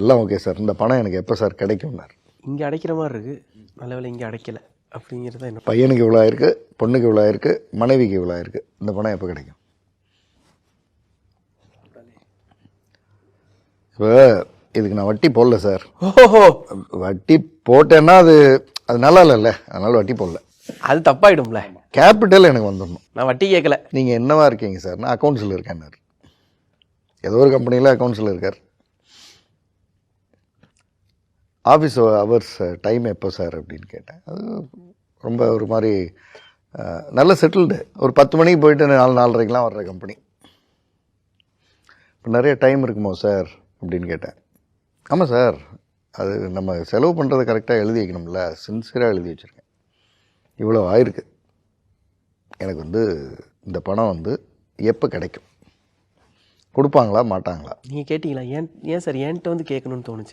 எல்லாம் okay sir, இந்த பணம் எனக்கு எப்போ சார் கிடைக்கும்னார். இங்கே அடைக்கிற மாதிரி இருக்குது, நல்ல வேளை இங்கே அடைக்கலை அப்படிங்கிறத என்ன. பையனுக்கு இவ்வளோ ஆயிருக்கு, பொண்ணுக்கு இவ்வளோ ஆயிருக்கு, மனைவிக்கு இவ்வளோ ஆயிருக்கு, இந்த பணம் எப்போ கிடைக்கும்? இப்போ இதுக்கு நான் வட்டி போடல சார். ஓஹோ, வட்டி போட்டேன்னா அது நல்லா இல்லைல்ல, அதனால் வட்டி போடல. அது தப்பாயிடும்ல. கேபிட்டல் எனக்கு வந்துடணும். நான் வட்டி கேட்கல. நீங்கள் என்னவா இருக்கீங்க சார்? நான் அக்கௌண்ட்ஸில் இருக்கேன்னாரு. ஏதோ ஒரு கம்பெனியில் அக்கௌண்ட்ஸில் இருக்கார். ஆஃபீஸ் ஹவர்ஸ் டைம் எப்போ சார் அப்படின்னு கேட்டேன். அது ரொம்ப ஒரு மாதிரி நல்ல செட்டில்டு. ஒரு 10 மணிக்கு போயிட்டு 4:30க்கெலாம் வர்ற கம்பெனி. இப்போ நிறைய டைம் இருக்குமோ சார் அப்படின்னு கேட்டேன். ஆமாம் சார், அது நம்ம செலவு பண்ணுறதை கரெக்டாக எழுதி வைக்கணும்ல, சின்சியராக எழுதி வச்சுருக்கேன். இவ்வளோ ஆயிருக்கு, எனக்கு இந்த பணம் எப்போ கிடைக்கும், கொடுப்பாங்களா மாட்டாங்களா? நீங்கள் கேட்டிங்களா? ஏன் சார் என்கிட்ட கேட்கணும்னு தோணுச்சு?